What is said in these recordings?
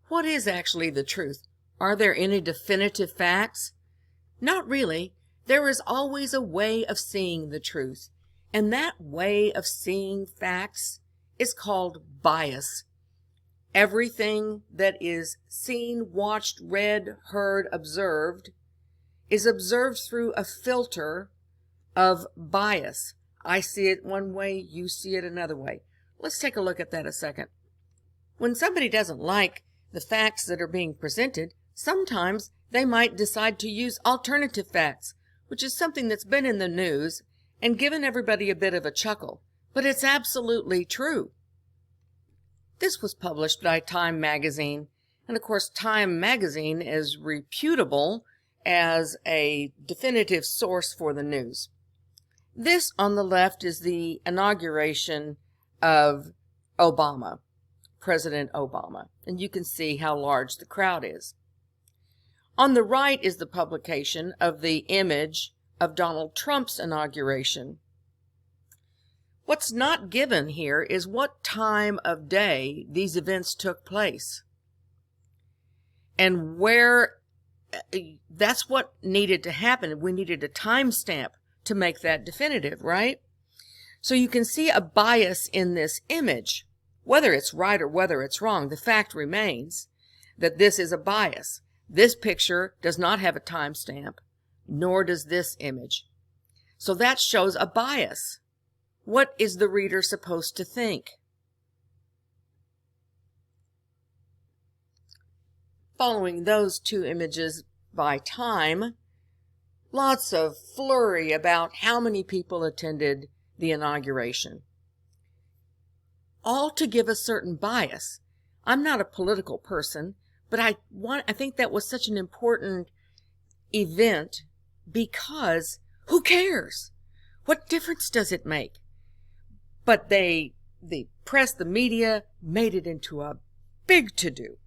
What is actually the truth? Are there any definitive facts? Not really. There is always a way of seeing the truth, and that way of seeing facts is called bias. Everything that is seen, watched, read, heard, observed is observed through a filter of bias. I see it one way, you see it another way. Let's take a look at that a second. When somebody doesn't like the facts that are being presented, sometimes they might decide to use alternative facts, which is something that's been in the news and given everybody a bit of a chuckle, but it's absolutely true. This was published by Time magazine, and of course Time magazine is reputable as a definitive source for the news. This on the left is the inauguration of Obama, President Obama, and you can see how large the crowd is. On the right is the publication of the image of Donald Trump's inauguration. What's not given here is what time of day these events took place and where. That's what needed to happen. We needed a timestamp to make that definitive, right? So you can see a bias in this image. Whether it's right or whether it's wrong, the fact remains that this is a bias. This picture does not have a timestamp, nor does this image. So that shows a bias. What is the reader supposed to think? Following those two images by Time, lots of flurry about how many people attended the inauguration. All to give a certain bias. I'm not a political person, but I think that was such an important event because who cares? What difference does it make? But the press, the media, made it into a big to-do.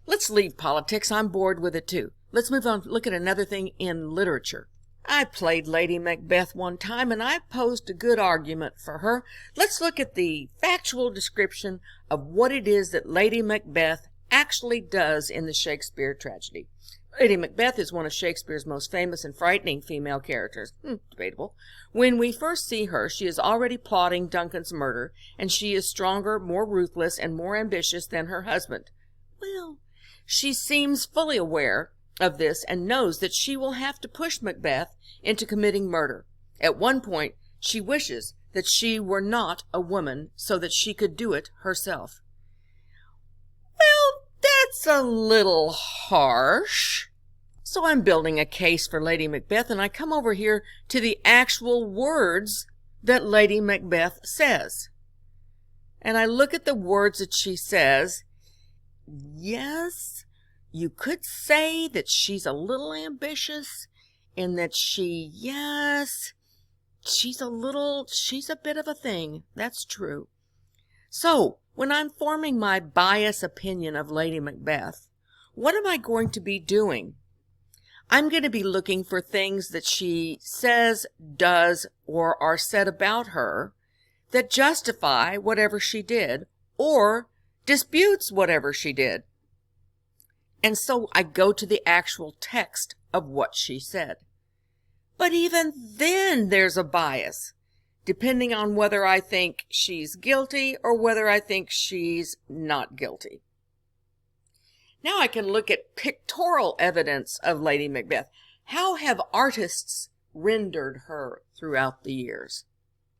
Let's leave politics. I'm bored with it too. Let's move on. Look at another thing in literature. I played Lady Macbeth one time, and I posed a good argument for her. Let's look at the factual description of what it is that Lady Macbeth actually does in the Shakespeare tragedy. Lady Macbeth is one of Shakespeare's most famous and frightening female characters. Debatable. When we first see her, she is already plotting Duncan's murder, and she is stronger, more ruthless, and more ambitious than her husband. Well, she seems fully aware of this and knows that she will have to push Macbeth into committing murder. At one point, she wishes that she were not a woman so that she could do it herself. Well, that's a little harsh. So I'm building a case for Lady Macbeth, and I come over here to the actual words that Lady Macbeth says. And I look at the words that she says. Yes, you could say that she's a little ambitious and that she's a bit of a thing. That's true. So, when I'm forming my bias opinion of Lady Macbeth, what am I going to be doing? I'm going to be looking for things that she says, does, or are said about her that justify whatever she did or disputes whatever she did. And so I go to the actual text of what she said. But even then there's a bias, depending on whether I think she's guilty or whether I think she's not guilty. Now I can look at pictorial evidence of Lady Macbeth. How have artists rendered her throughout the years?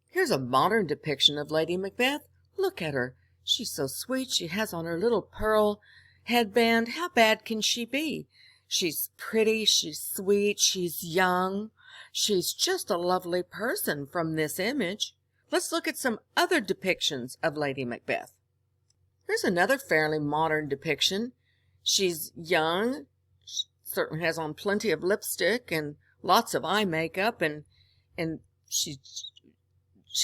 Here's a modern depiction of Lady Macbeth. Look at her. She's so sweet. She has on her little pearl headband. How bad can she be? She's pretty. She's sweet. She's young. She's just a lovely person from this image. Let's look at some other depictions of Lady Macbeth. Here's another fairly modern depiction. She's young, certainly has on plenty of lipstick and lots of eye makeup, and she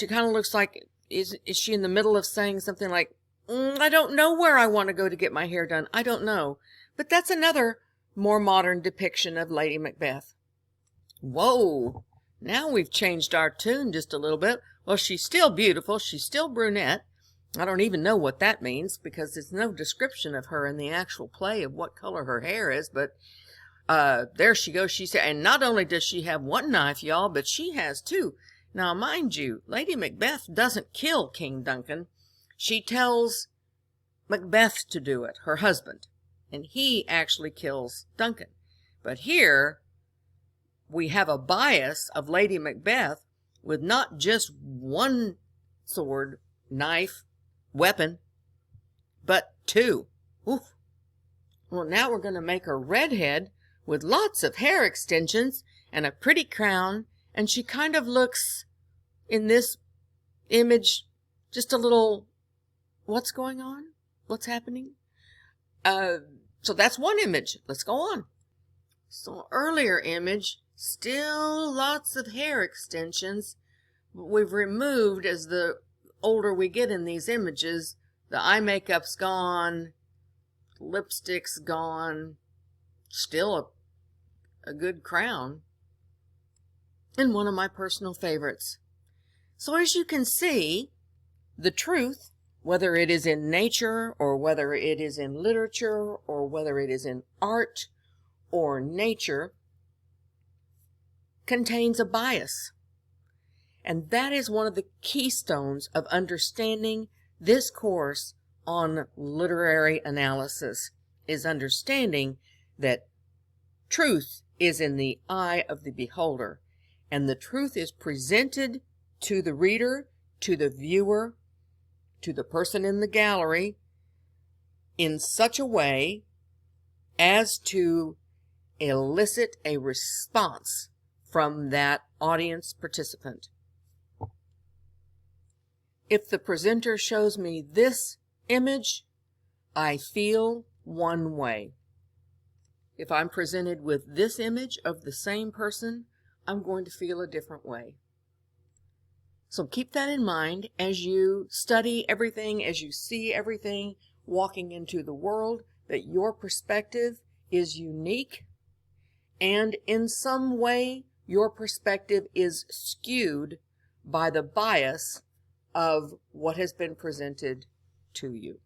kind of looks like, is she in the middle of saying something like, I don't know where I want to go to get my hair done. I don't know. But that's another more modern depiction of Lady Macbeth. Whoa, now we've changed our tune just a little bit. Well, she's still beautiful. She's still brunette. I don't even know what that means because there's no description of her in the actual play of what color her hair is, but there she goes. She said, and not only does she have one knife, y'all, but she has two. Now, mind you, Lady Macbeth doesn't kill King Duncan. She tells Macbeth to do it, her husband, and he actually kills Duncan. But here we have a bias of Lady Macbeth with not just one sword, knife, weapon, but two. Oof. Well, now we're going to make her redhead with lots of hair extensions and a pretty crown, and she kind of looks, in this image, just a little, what's going on? What's happening? So that's one image. Let's go on. So earlier image, still lots of hair extensions. We've removed, as the older we get in these images, the eye makeup's gone, lipstick's gone, still a good crown, and one of my personal favorites. So as you can see, the truth, whether it is in nature or whether it is in literature or whether it is in art or nature, contains a bias. And that is one of the keystones of understanding this course on literary analysis, is understanding that truth is in the eye of the beholder, and the truth is presented to the reader, to the viewer, to the person in the gallery in such a way as to elicit a response from that audience participant. If the presenter shows me this image, I feel one way. If I'm presented with this image of the same person, I'm going to feel a different way. So keep that in mind as you study everything, as you see everything walking into the world, that your perspective is unique, and in some way your perspective is skewed by the bias of what has been presented to you.